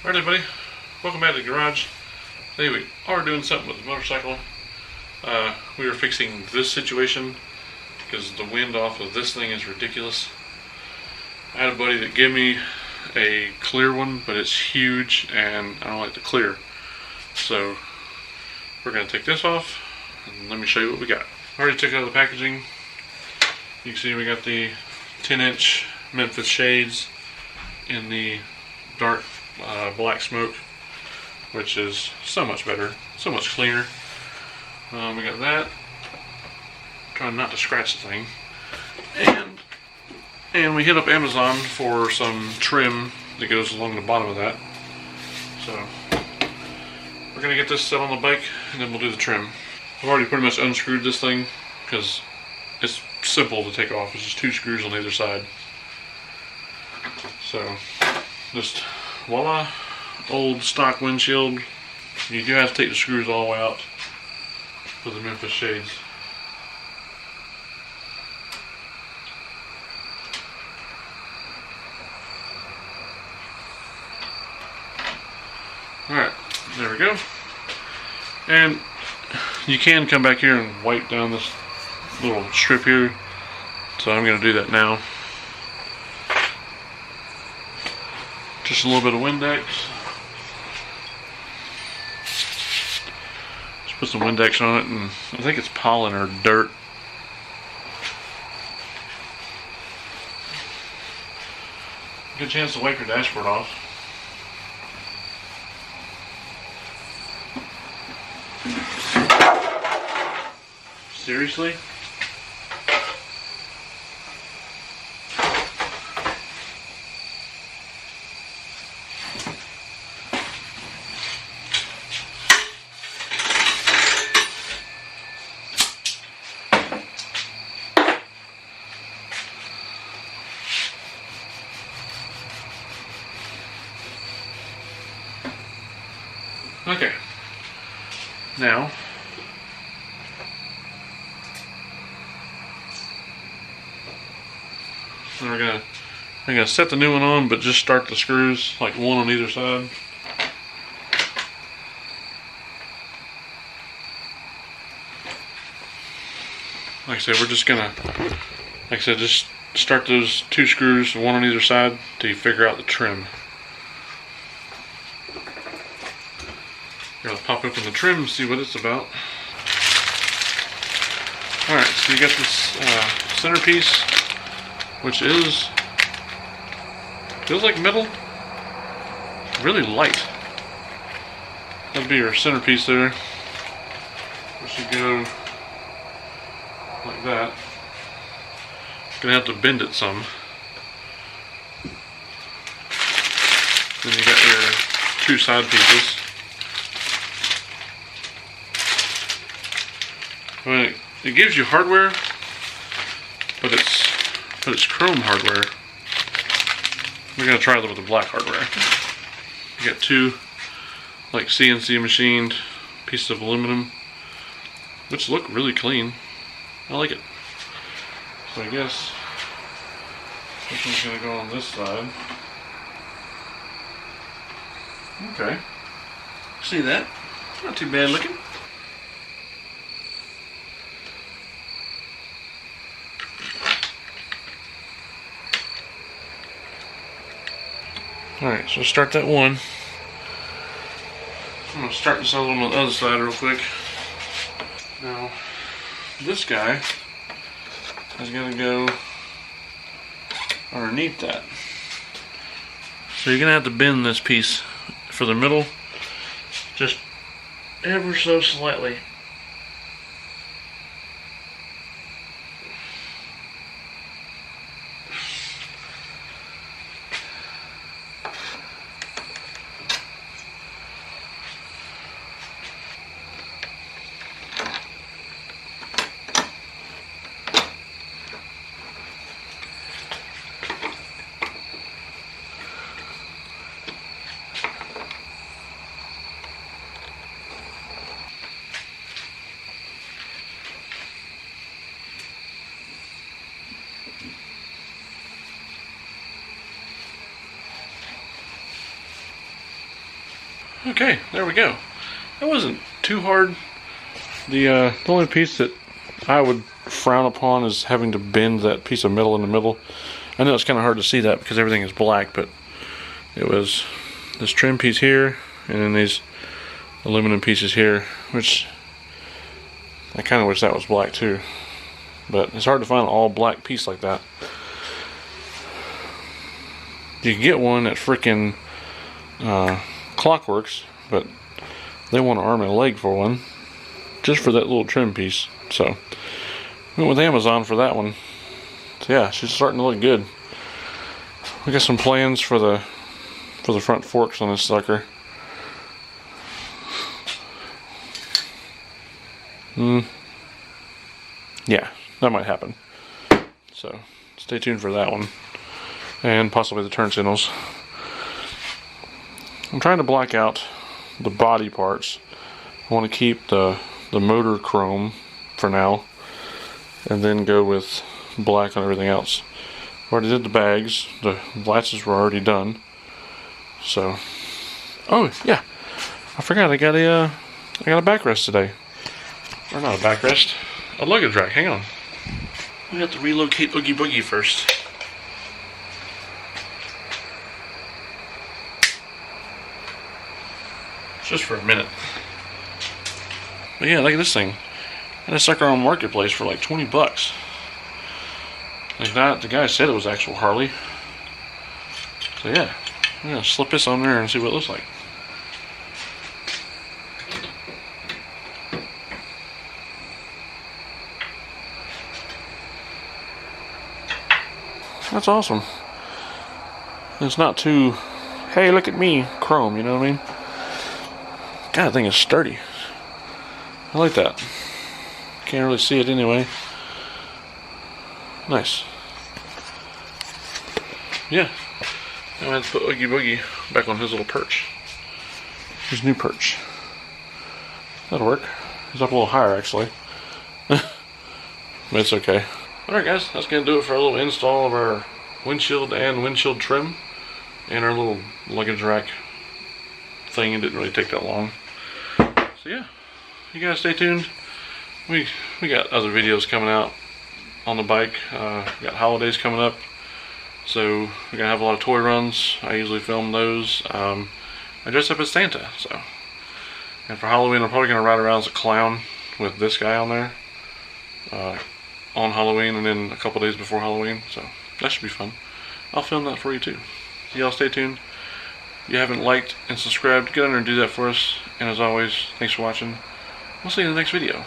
Alright everybody, welcome back to the garage. Today we are doing something with the motorcycle. We were fixing this situation because the wind off of this thing is ridiculous. I had a buddy that gave me a clear one, but it's huge and I don't like the clear. So we're going to take this off and let me show you what we got. I already took out of the packaging. You can see we got the 10-inch Memphis shades in the dark black smoke, which is so much better, so much cleaner. We got that. Trying not to scratch the thing. And we hit up Amazon for some trim that goes along the bottom of that. So we're gonna get this set on the bike and then we'll do the trim. I've already pretty much unscrewed this thing because it's simple to take off. It's just 2 screws on either side. So just voila, old stock windshield. You do have to take the screws all the way out for the Memphis shades. Alright, there we go. And you can come back here and wipe down this little strip here. So I'm going to do that now. Just a little bit of Windex. Just put some Windex on it, and I think it's pollen or dirt. Good chance to wipe your dashboard off. Seriously? Okay, now I'm gonna set the new one on, but just start the screws, like one on either side. Like I said, we're just gonna, just start those 2 screws, one on either side, till you figure out the trim. I'll pop open the trim and see what it's about. Alright, so you got this centerpiece, which feels like metal, really light. That'd be your centerpiece there. It should go like that. Gonna have to bend it some. Then you got your 2 side pieces. I mean, it gives you hardware, but it's chrome hardware. We're gonna try it with the black hardware. You got 2 like CNC machined pieces of aluminum, which look really clean. I like it. So I guess this one's gonna go on this side. Okay. See that? Not too bad looking. Alright, so start that one. I'm going to start this other one on the other side real quick. Now, this guy is going to go underneath that. So you're going to have to bend this piece for the middle just ever so slightly. Okay, there we go. That wasn't too hard. The only piece that I would frown upon is having to bend that piece of metal in the middle. I know it's kind of hard to see that because everything is black, but it was this trim piece here and then these aluminum pieces here, which I kind of wish that was black too, but it's hard to find an all black piece like that. You can get one at freaking Clockworks, but they want an arm and a leg for one, just for that little trim piece. So went with Amazon for that one. So yeah, she's starting to look good. We got some plans for the front forks on this sucker. Yeah, that might happen. So stay tuned for that one, and possibly the turn signals. I'm trying to black out the body parts. I want to keep the motor chrome for now, and then go with black on everything else. Already did the bags. The latches were already done. So, oh yeah, I forgot I got a backrest today. Or not a backrest, a luggage rack. Hang on, we have to relocate Oogie Boogie first. Just for a minute. But yeah, look at this thing. I had a sucker on Marketplace for like 20 bucks. Like that, the guy said it was actual Harley. So yeah, I'm gonna slip this on there and see what it looks like. That's awesome. It's not too, hey, look at me, chrome, you know what I mean? God, that thing is sturdy. I like that. Can't really see it anyway. Nice. Yeah. Now I have to put Oogie Boogie back on his little perch. His new perch. That'll work. He's up a little higher actually. But it's okay. Alright guys, that's going to do it for a little install of our windshield and windshield trim. And our little luggage rack thing. It didn't really take that long. So yeah, you guys stay tuned. We got other videos coming out on the bike. We got holidays coming up, so we're gonna have a lot of toy runs. I usually film those. I dress up as Santa, so. And for Halloween, I'm probably gonna ride around as a clown with this guy on there on Halloween, and then a couple days before Halloween. So that should be fun. I'll film that for you too. So y'all stay tuned. If you haven't liked and subscribed, get on there and do that for us. And as always, thanks for watching. We'll see you in the next video.